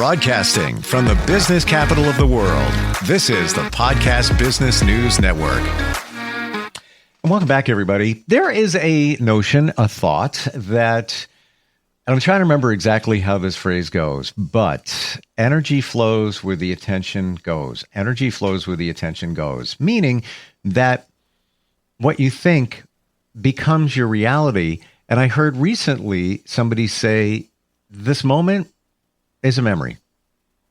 Broadcasting from the business capital of the world, this is the Podcast Business News Network. Welcome back, everybody. There is a notion, a thought that, and I'm trying to remember exactly how this phrase goes, but energy flows where the attention goes. Energy flows where the attention goes, meaning that what you think becomes your reality. And I heard recently somebody say, this moment is a memory.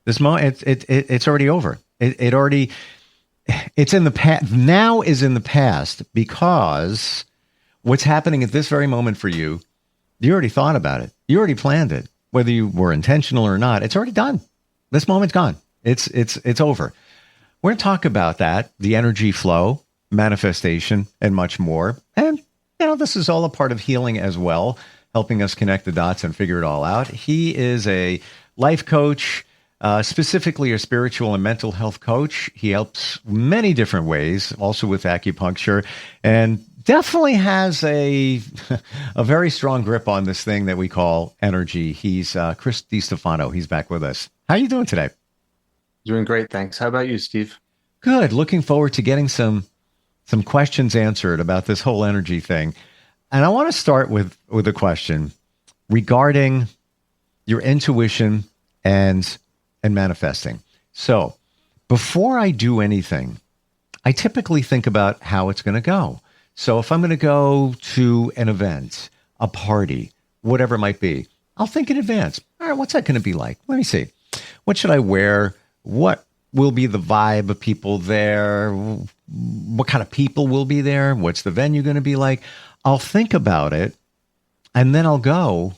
This moment, it's already over. It's in the past. Now is in the past because what's happening at this very moment for you, you already thought about it. You already planned it, whether you were intentional or not. It's already done. This moment's gone. It's over. We're going to talk about that, the energy flow, manifestation, and much more. And this is all a part of healing as well, helping us connect the dots and figure it all out. He is a life coach, specifically a spiritual and mental health coach. He helps many different ways, also with acupuncture, and definitely has a very strong grip on this thing that we call energy. He's Chris Distefano. He's back with us. How are you doing today? Doing great, thanks. How about you, Steve? Good. Looking forward to getting some questions answered about this whole energy thing. And I want to start with a question regarding your intuition and manifesting. So before I do anything, I typically think about how it's going to go. So if I'm going to go to an event, a party, whatever it might be, I'll think in advance. All right, what's that going to be like? Let me see. What should I wear? What will be the vibe of people there? What kind of people will be there? What's the venue going to be like? I'll think about it, and then I'll go.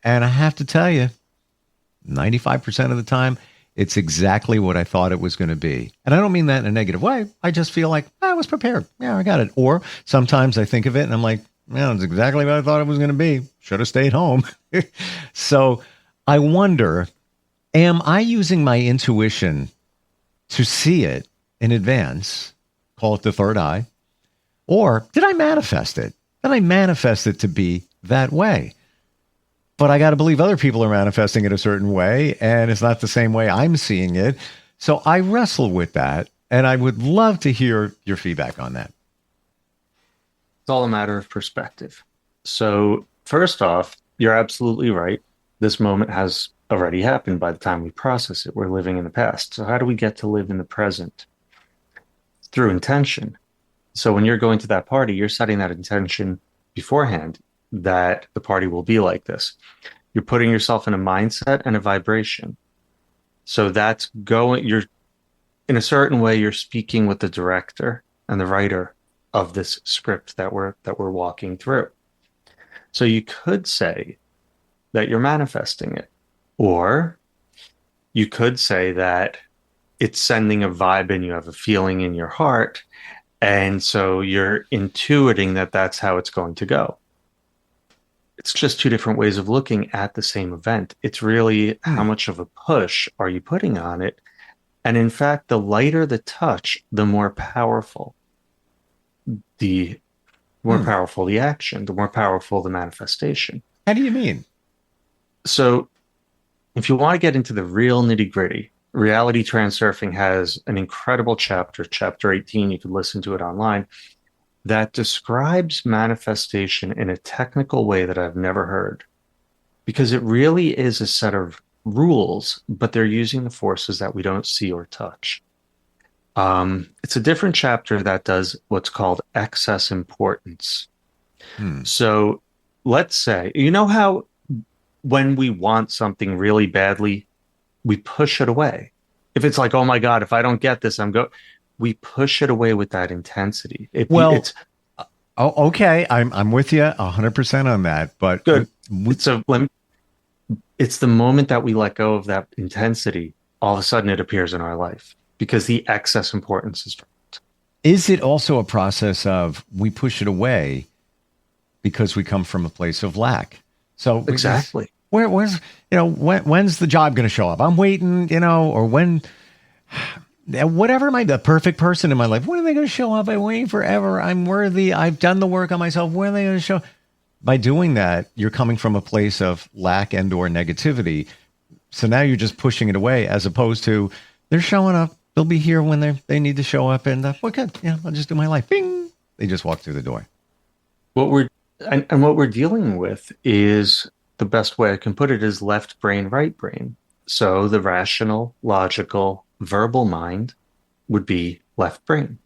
And I have to tell you, 95% of the time, it's exactly what I thought it was going to be. And I don't mean that in a negative way. I just feel like I was prepared. Yeah, I got it. Or sometimes I think of it and I'm like, yeah, it's exactly what I thought it was going to be. Should have stayed home. So I wonder, am I using my intuition to see it in advance, call it the third eye, or did I manifest it? Did I manifest it to be that way? But I got to believe other people are manifesting it a certain way, and it's not the same way I'm seeing it. So I wrestle with that, and I would love to hear your feedback on that. It's all a matter of perspective. So first off, you're absolutely right. This moment has already happened by the time we process it. We're living in the past. So how do we get to live in the present? Through intention. So when you're going to that party, you're setting that intention beforehand that the party will be like this. You're putting yourself in a mindset and a vibration. So that's you're in a certain way, you're speaking with the director and the writer of this script that we're walking through. So you could say that you're manifesting it, or you could say that it's sending a vibe and you have a feeling in your heart. And so you're intuiting that that's how it's going to go. It's just two different ways of looking at the same event. It's really how much of a push are you putting on it? And in fact, the lighter the touch, the more powerful the action, the more powerful the manifestation. How do you mean? So if you want to get into the real nitty-gritty, Reality Transurfing has an incredible chapter 18, you can listen to it online, that describes manifestation in a technical way that I've never heard. Because it really is a set of rules, but they're using the forces that we don't see or touch. It's a different chapter that does what's called excess importance. So let's say, you know how when we want something really badly, we push it away. If it's like, oh my God, if I don't get this, we push it away with that intensity. Okay. I'm with you 100% on that, but good. It's the moment that we let go of that intensity, all of a sudden it appears in our life because the excess importance is dropped. Is it also a process of we push it away because we come from a place of lack? So exactly. When's the job going to show up? I'm waiting, or when, whatever the perfect person in my life, when are they going to show up? I'm waiting forever. I'm worthy. I've done the work on myself. When are they going to show? By doing that, you're coming from a place of lack and or negativity. So now you're just pushing it away, as opposed to they're showing up. They'll be here when they need to show up, and we're good. Yeah, I'll just do my life. Bing. They just walk through the door. What we're what we're dealing with is, the best way I can put it is left brain, right brain. So the rational, logical, verbal mind would be left brain.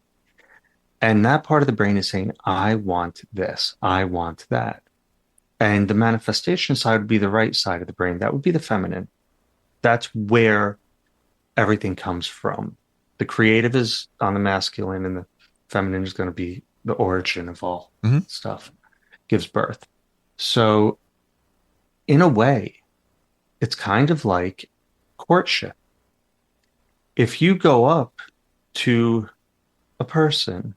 And that part of the brain is saying, I want this, I want that. And the manifestation side would be the right side of the brain. That would be the feminine. That's where everything comes from. The creative is on the masculine, and the feminine is going to be the origin of all stuff, gives birth. So in a way, it's kind of like courtship. If you go up to a person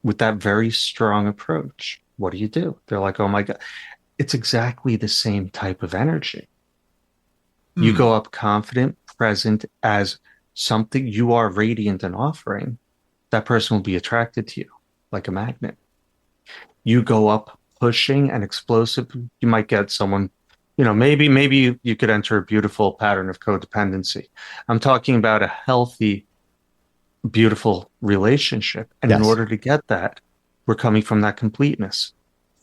with that very strong approach, what do? They're like, oh my God. It's exactly the same type of energy. You go up confident, present, as something you are radiant and offering, that person will be attracted to you like a magnet. You go up pushing and explosive, you might get someone, maybe you could enter a beautiful pattern of codependency. I'm talking about a healthy, beautiful relationship. And in order to get that, we're coming from that completeness,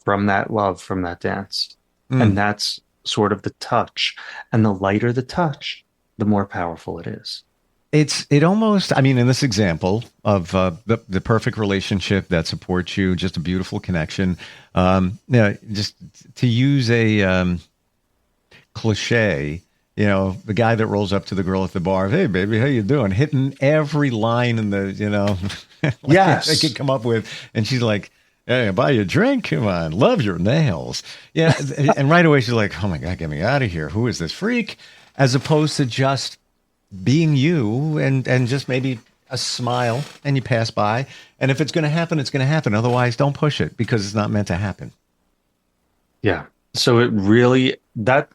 from that love, from that dance. And that's sort of the touch. And the lighter the touch, the more powerful it is. It almost, in this example of the perfect relationship that supports you, just a beautiful connection. Just to use a cliche, the guy that rolls up to the girl at the bar, hey baby, how you doing? Hitting every line in the, yes, they could come up with, and she's like, hey, buy you a drink. Come on, love your nails. Yeah, and right away she's like, oh my God, get me out of here. Who is this freak? As opposed to just being you and just maybe a smile, and you pass by. And if it's going to happen, it's going to happen. Otherwise, don't push it, because it's not meant to happen. Yeah. So it really, that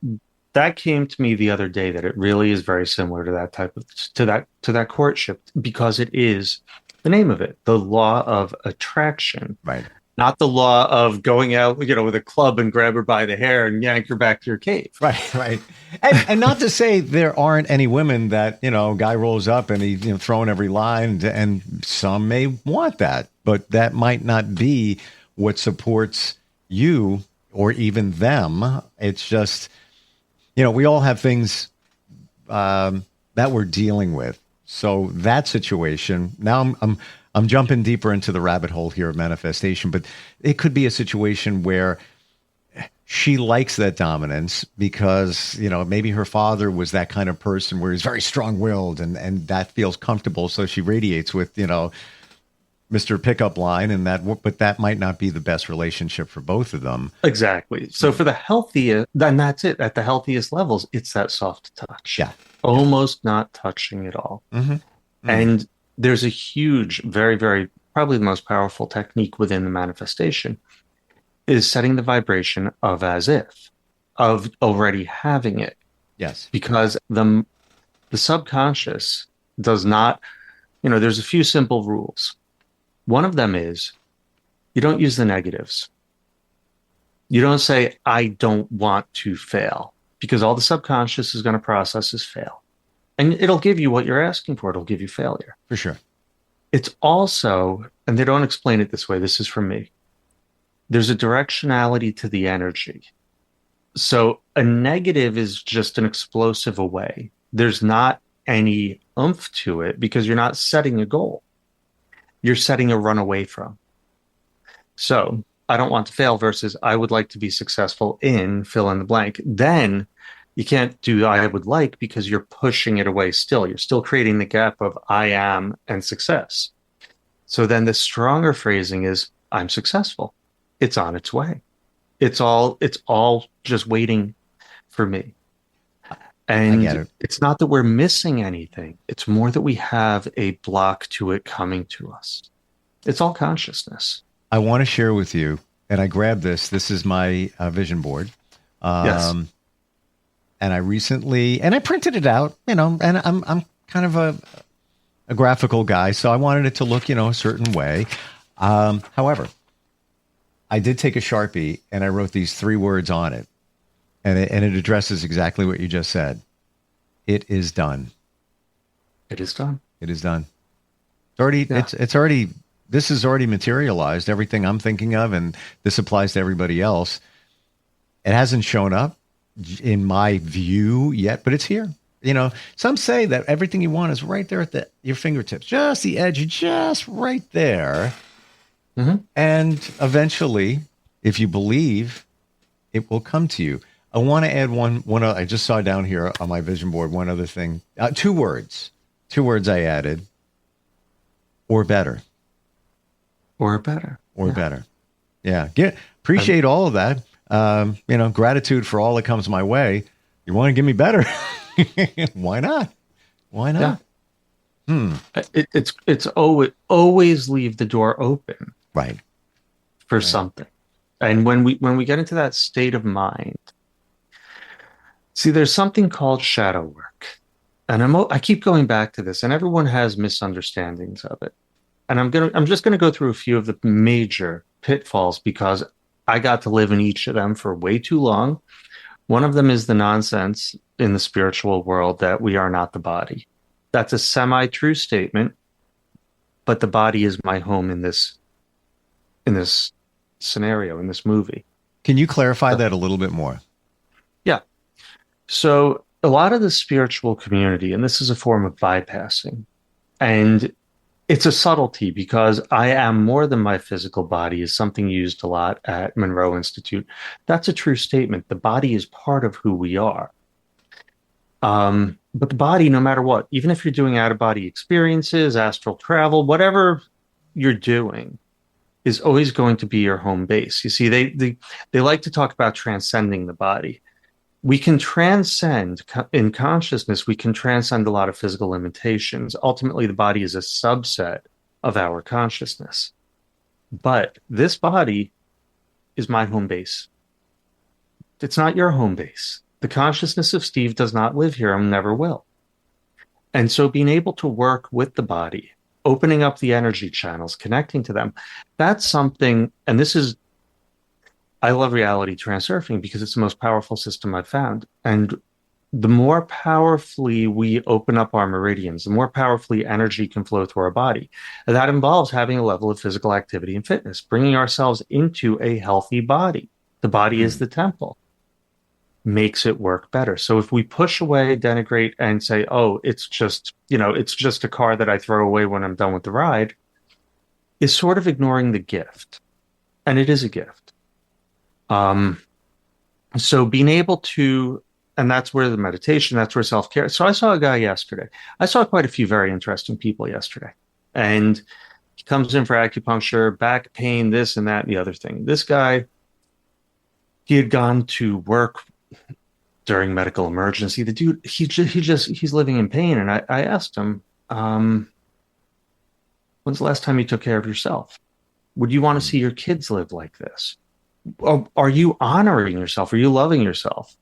came to me the other day, that it really is very similar to that type of, to that courtship, because it is the name of it, the law of attraction. Right. Not the law of going out, with a club and grab her by the hair and yank her back to your cave. Right. And not to say there aren't any women that, guy rolls up and he's throwing every line, and some may want that, but that might not be what supports you or even them. It's just, we all have things that we're dealing with. So that situation, now I'm jumping deeper into the rabbit hole here of manifestation, but it could be a situation where she likes that dominance because, maybe her father was that kind of person where he's very strong-willed, and that feels comfortable. So she radiates with, Mr. Pickup Line, but that might not be the best relationship for both of them. Exactly. So for the healthiest, then that's it. At the healthiest levels, it's that soft touch. Yeah. Almost not touching at all. And there's a huge, very, very, probably the most powerful technique within the manifestation is setting the vibration of as if, of already having it. Yes. Because the subconscious does not, there's a few simple rules. One of them is you don't use the negatives. You don't say, I don't want to fail, because all the subconscious is going to process is fail. And it'll give you what you're asking for. It'll give you failure. For sure. It's also, and they don't explain it this way, this is from me, there's a directionality to the energy. So a negative is just an explosive away. There's not any oomph to it, because you're not setting a goal. You're setting a run away from. So I don't want to fail versus I would like to be successful in fill in the blank. Then you can't do I would like, because you're pushing it away still. You're still creating the gap of I am and success. So then the stronger phrasing is I'm successful. It's on its way. It's all just waiting for me. And it's not that we're missing anything. It's more that we have a block to it coming to us. It's all consciousness. I want to share with you, and I grabbed this. This is my vision board. Yes. And I recently, and I printed it out, and I'm kind of a graphical guy, so I wanted it to look, a certain way. However, I did take a Sharpie and I wrote these 3 words on it, and it addresses exactly what you just said. It is done. It is done. It is done. It's already, Yeah. it's already, this is already materialized. Everything I'm thinking of, and this applies to everybody else. It hasn't shown up in my view yet, but it's here. You know, some say that everything you want is right there at your fingertips, just the edge, just right there. Mm-hmm. And eventually, if you believe, it will come to you. I want to add one. I just saw down here on my vision board one other thing. Two words I added: or better, Or better. or better. Yeah, appreciate all of that. You know, gratitude for all that comes my way. You want to give me better? Why not? Why not? Yeah. It's always leave the door open, Right, for something. And when we get into that state of mind, see, there's something called shadow work, and I keep going back to this, and everyone has misunderstandings of it. And I'm just gonna go through a few of the major pitfalls because I got to live in each of them for way too long. One of them is the nonsense in the spiritual world that we are not the body. That's a semi-true statement, but the body is my home in this scenario, in this movie. Can you clarify that a little bit more? Yeah. So a lot of the spiritual community, and this is a form of bypassing, and it's a subtlety because I am more than my physical body is something used a lot at Monroe Institute. That's a true statement. The body is part of who we are. But the body, no matter what, even if you're doing out-of-body experiences, astral travel, whatever you're doing, is always going to be your home base. You see, they like to talk about transcending the body. We can transcend in consciousness. We can transcend a lot of physical limitations. Ultimately, the body is a subset of our consciousness. But this body is my home base. It's not your home base. The consciousness of Steve does not live here and never will. And so being able to work with the body, opening up the energy channels, connecting to them, that's something, and I love reality transurfing because it's the most powerful system I've found. And the more powerfully we open up our meridians, the more powerfully energy can flow through our body. And that involves having a level of physical activity and fitness, bringing ourselves into a healthy body. The body is the temple. Makes it work better. So if we push away, denigrate, and say, oh, it's just a car that I throw away when I'm done with the ride, is sort of ignoring the gift. And it is a gift. So being able to, and that's where the meditation, that's where self-care. So I saw a guy yesterday. I saw quite a few very interesting people yesterday. And he comes in for acupuncture, back pain, this and that, and the other thing. This guy, he had gone to work during medical emergency. The dude, he's living in pain. And I asked him, when's the last time you took care of yourself? Would you want to see your kids live like this? Are you honoring yourself? Are you loving yourself?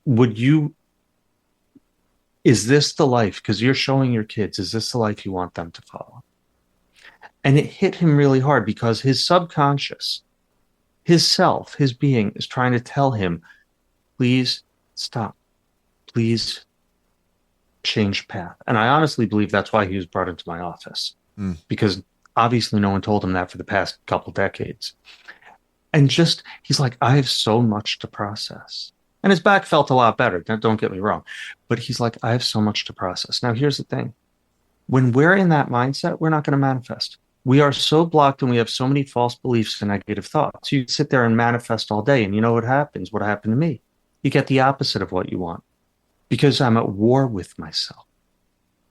Is this the life? Because you're showing your kids, is this the life you want them to follow? And it hit him really hard because his subconscious, his self, his being is trying to tell him, please stop. Please change path. And I honestly believe that's why he was brought into my office, because obviously no one told him that for the past couple decades. And he's like, I have so much to process. And his back felt a lot better. Don't get me wrong. But he's like, I have so much to process. Now, here's the thing. When we're in that mindset, we're not going to manifest. We are so blocked and we have so many false beliefs and negative thoughts. You sit there and manifest all day. And you know what happens? What happened to me? You get the opposite of what you want because I'm at war with myself.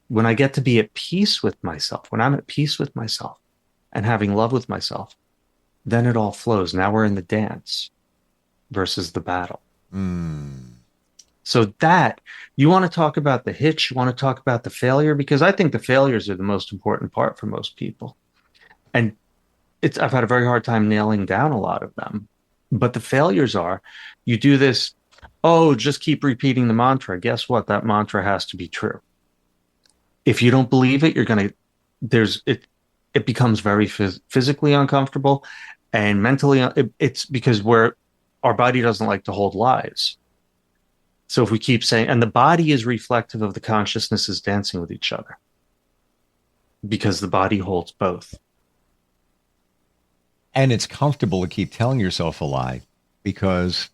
When I get to be at peace with myself, when I'm at peace with myself and having love with myself, then it all flows. Now we're in the dance versus the battle. So that, you want to talk about the hitch, you want to talk about the failure, because I think the failures are the most important part for most people. And I've had a very hard time nailing down a lot of them. But the failures are, you do this, just keep repeating the mantra. Guess what? That mantra has to be true. If you don't believe it, it becomes very physically uncomfortable and mentally. It's because our body doesn't like to hold lies. So if we keep saying, and the body is reflective of the consciousnesses dancing with each other because the body holds both. And it's comfortable to keep telling yourself a lie because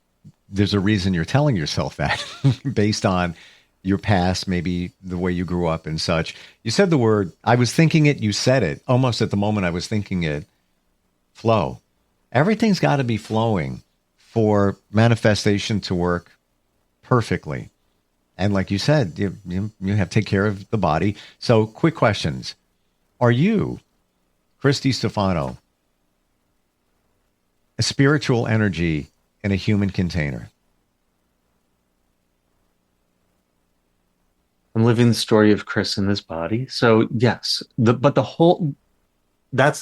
there's a reason you're telling yourself that based on your past, maybe the way you grew up and such. You said the word, I was thinking it, you said it, almost at the moment I was thinking it, flow. Everything's got to be flowing for manifestation to work perfectly. And like you said, you have to take care of the body. So quick questions. Are you, Chris Distefano, a spiritual energy in a human container? I'm living the story of Chris in this body. So yes, that's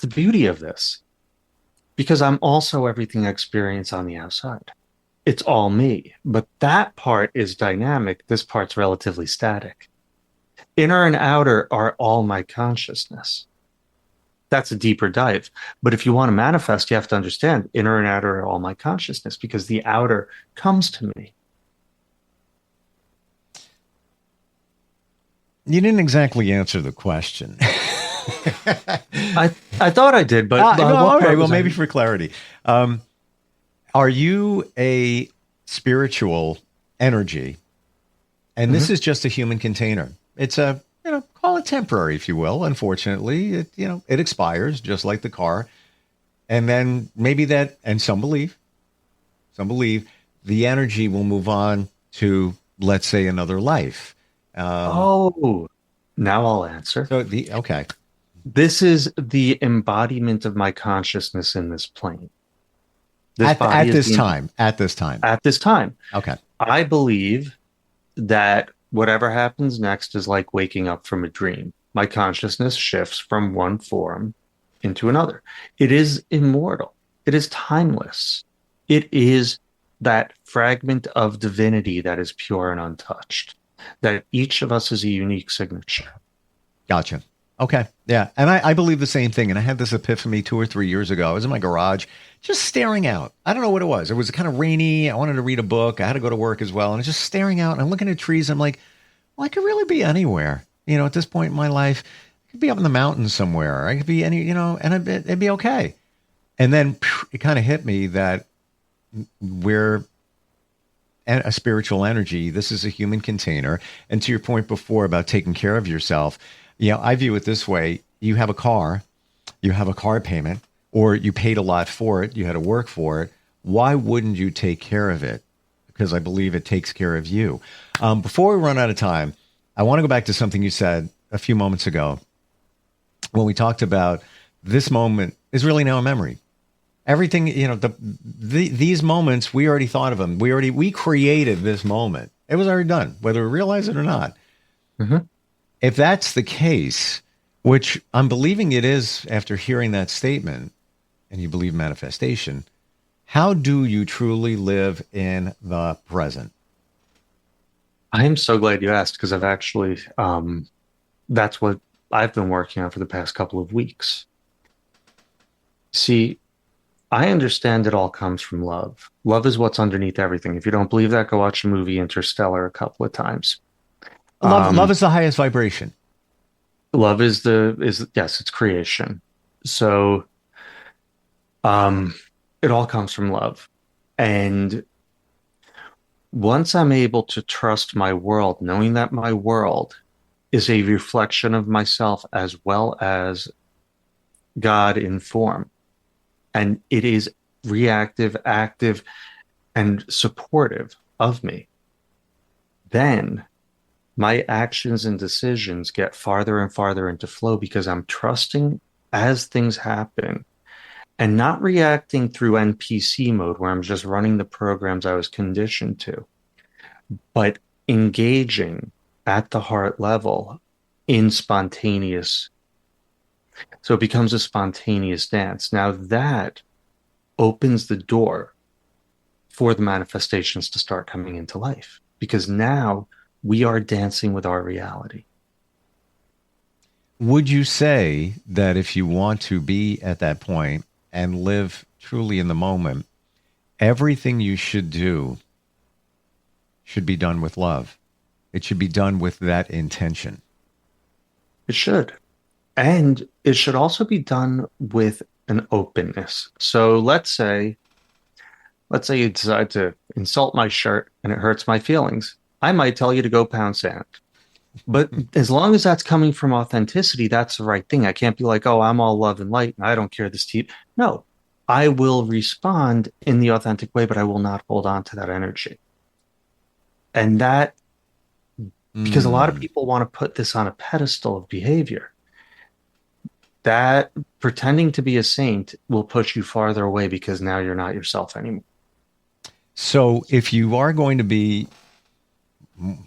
the beauty of this, because I'm also everything I experience on the outside. It's all me, but that part is dynamic. This part's relatively static. Inner and outer are all my consciousness. That's a deeper dive. But if you want to manifest, you have to understand inner and outer are all my consciousness, because the outer comes to me. You didn't exactly answer the question. I thought I did, but no, okay. Well, maybe for clarity, are you a spiritual energy? And this is just a human container. It's a, call it temporary, if you will. Unfortunately, it expires just like the car. And then maybe that, and some believe the energy will move on to, let's say, another life. Now I'll answer. So okay. This is the embodiment of my consciousness in this plane. At this time. At this time. Okay. I believe that whatever happens next is like waking up from a dream. My consciousness shifts from one form into another. It is immortal. It is timeless. It is that fragment of divinity that is pure and untouched, that each of us is a unique signature. Gotcha. Okay. Yeah. And I believe the same thing. And I had this epiphany 2 or 3 years ago. I was in my garage just staring out. I don't know what it was. It was kind of rainy. I wanted to read a book. I had to go to work as well. And I was just staring out and I'm looking at trees. I'm like, well, I could really be anywhere. At this point in my life, I could be up in the mountains somewhere. I could be and it'd be okay. And then it kind of hit me that we're a spiritual energy. This is a human container. And to your point before about taking care of yourself, I view it this way. You have a car payment, or you paid a lot for it. You had to work for it. Why wouldn't you take care of it? Because I believe it takes care of you. Before we run out of time, I want to go back to something you said a few moments ago when we talked about this moment is really now a memory. Everything, these moments, we already thought of them. We created this moment. It was already done, whether we realize it or not. Mm-hmm. If that's the case, which I'm believing it is after hearing that statement, and you believe manifestation, how do you truly live in the present? I am so glad you asked, because I've actually, that's what I've been working on for the past couple of weeks. See, I understand it all comes from love. Love is what's underneath everything. If you don't believe that, go watch the movie Interstellar a couple of times. Love is the highest vibration. Love is yes, it's creation. So, it all comes from love. And once I'm able to trust my world, knowing that my world is a reflection of myself as well as God in form, and it is reactive, active, and supportive of me, then my actions and decisions get farther and farther into flow, because I'm trusting as things happen and not reacting through NPC mode where I'm just running the programs I was conditioned to, but engaging at the heart level in spontaneous. So it becomes a spontaneous dance. Now that opens the door for the manifestations to start coming into life, because now we are dancing with our reality. Would you say that if you want to be at that point and live truly in the moment, everything you should do should be done with love. It should be done with that intention. It should. And it should also be done with an openness. So let's say you decide to insult my shirt and it hurts my feelings. I might tell you to go pound sand. But as long as that's coming from authenticity, that's the right thing. I can't be like, oh, I'm all love and light and I don't care this to you. No, I will respond in the authentic way, but I will not hold on to that energy. And that, because a lot of people want to put this on a pedestal of behavior, that pretending to be a saint will push you farther away because now you're not yourself anymore. So if you are going to be,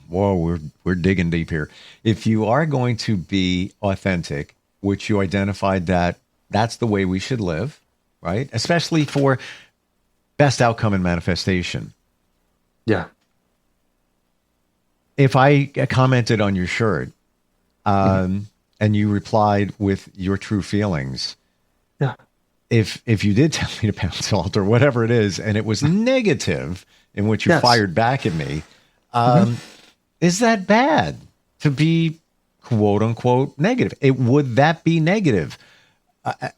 whoa, we're digging deep here. If you are going to be authentic, which you identified that that's the way we should live, right? Especially for best outcome and manifestation. Yeah. If I commented on your shirt, and you replied with your true feelings. Yeah. If you did tell me to pound salt or whatever it is, and it was negative in which you fired back at me, is that bad to be quote unquote negative? Would that be negative?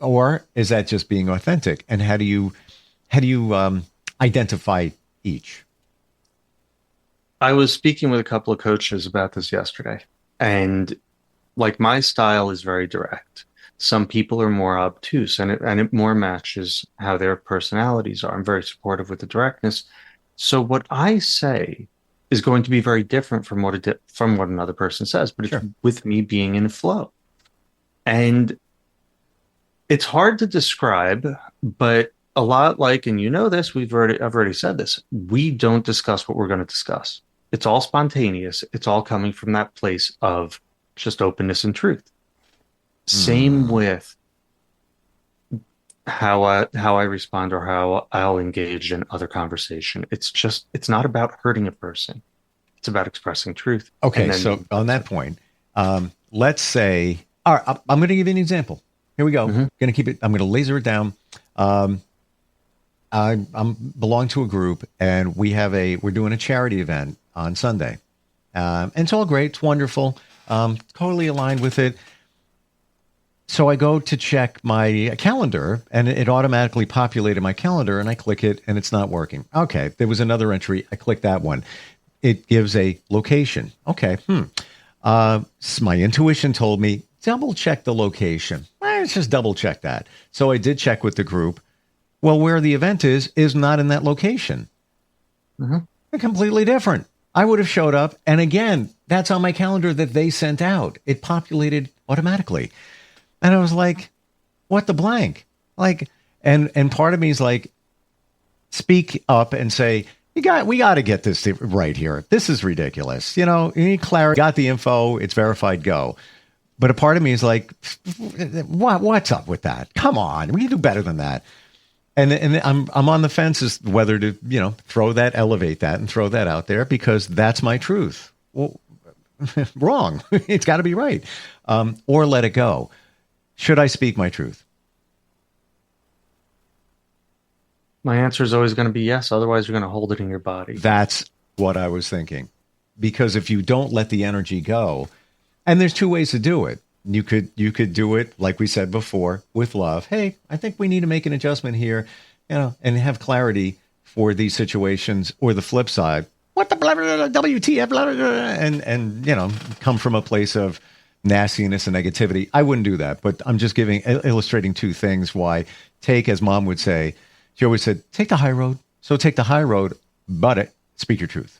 Or is that just being authentic? And how do you identify each? I was speaking with a couple of coaches about this yesterday, and like my style is very direct. Some people are more obtuse, and it more matches how their personalities are. I'm very supportive with the directness. So what I say is going to be very different from what another person says, but it's with me being in flow. And it's hard to describe, but a lot like, and you know this, I've already said this, we don't discuss what we're going to discuss. It's all spontaneous. It's all coming from that place of just openness and truth. Same with how I respond or how I'll engage in other conversation. It's not about hurting a person. It's about expressing truth. Okay, so on that point, let's say, all right, I'm going to give you an example. Here we go. I'm going to laser it down. I belong to a group, and we're doing a charity event on Sunday. And it's all great. It's wonderful. Totally aligned with it. So I go to check my calendar, and it automatically populated my calendar, and I click it, and it's not working. Okay, there was another entry. I click that one. It gives a location. Okay, my intuition told me, double check the location. Let's just double check that. So I did check with the group. Well, where the event is not in that location. They're completely different. I would have showed up, and again, that's on my calendar that they sent out. It populated automatically. And I was like, what the blank? Like, and part of me is like, speak up and say, we got to get this right here. This is ridiculous. You need clarity, got the info, it's verified, go. But a part of me is like, what's up with that? Come on, we can do better than that. And I'm on the fence as whether to, elevate that and throw that out there because that's my truth. Well, wrong. It's got to be right. Or let it go. Should I speak my truth? My answer is always going to be yes. Otherwise, you're going to hold it in your body. That's what I was thinking. Because if you don't let the energy go, and there's two ways to do it. You could do it, like we said before, with love. Hey, I think we need to make an adjustment here, and have clarity for these situations. Or the flip side, what the blah, blah, blah, WTF, blah, blah, blah, and come from a place of nastiness and negativity. I wouldn't do that, but I'm just illustrating two things why as Mom would say, she always said, take the high road. So take the high road, but speak your truth.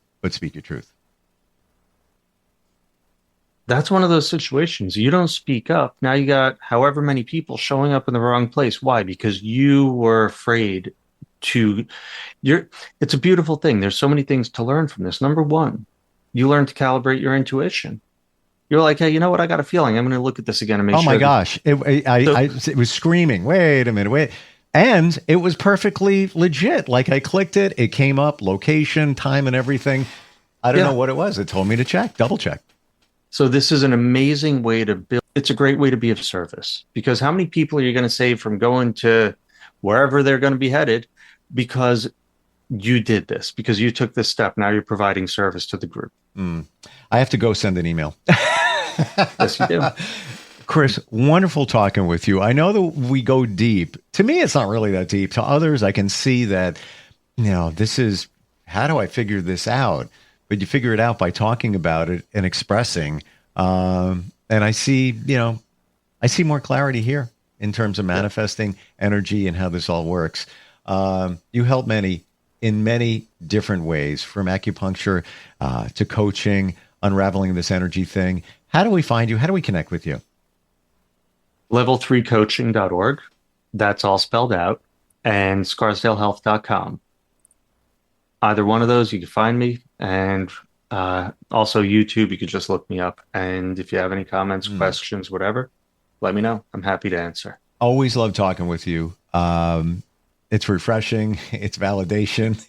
That's one of those situations. You don't speak up. Now you got however many people showing up in the wrong place. Why? Because you were afraid it's a beautiful thing. There's so many things to learn from this. Number one, you learn to calibrate your intuition. You're like, hey, you know what? I got a feeling. I'm going to look at this again and make sure. Oh my gosh. It was screaming, wait a minute, wait. And it was perfectly legit. Like I clicked it. It came up, location, time, and everything. I don't know what it was. It told me to double check. So this is an amazing way to build. It's a great way to be of service because how many people are you going to save from going to wherever they're going to be headed? Because you did this because you took this step. Now you're providing service to the group. I have to go send an email. Yes, you do. Chris, wonderful talking with you. I know that we go deep. To me, it's not really that deep. To others, I can see that, this is, how do I figure this out? But you figure it out by talking about it and expressing. And I see, I see more clarity here in terms of manifesting energy and how this all works. You help many in many different ways, from acupuncture to coaching, unraveling this energy thing. How do we find you? How do we connect with you? Level3coaching.org. That's all spelled out. And scarsdalehealth.com. Either one of those, you can find me. And also YouTube, you could just look me up. And if you have any comments, questions, whatever, let me know. I'm happy to answer. Always love talking with you. It's refreshing. It's validation.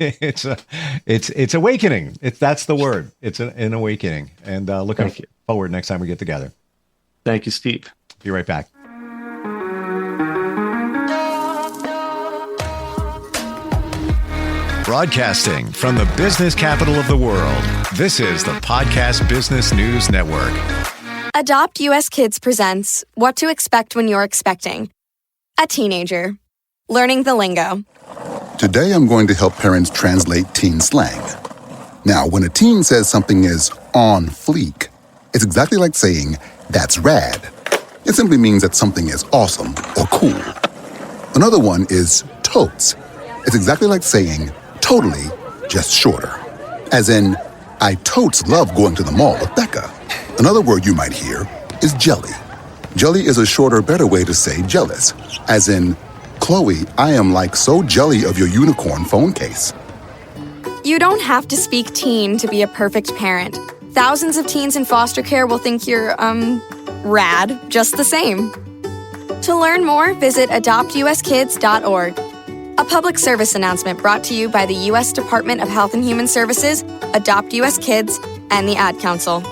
It's awakening. That's the word. It's an awakening. And looking forward next time we get together. Thank you, Steve. Be right back. Broadcasting from the business capital of the world, this is the Podcast Business News Network. Adopt US Kids presents What to Expect When You're Expecting. A teenager. Learning the lingo. Today I'm going to help parents translate teen slang. Now, when a teen says something is on fleek, it's exactly like saying, that's rad. It simply means that something is awesome or cool. Another one is totes. It's exactly like saying, totally, just shorter. As in, I totes love going to the mall with Becca. Another word you might hear is jelly. Jelly is a shorter, better way to say jealous. As in, Chloe, I am like so jelly of your unicorn phone case. You don't have to speak teen to be a perfect parent. Thousands of teens in foster care will think you're, rad just the same. To learn more, visit adoptuskids.org. A public service announcement brought to you by the U.S. Department of Health and Human Services, Adopt U.S. Kids, and the Ad Council.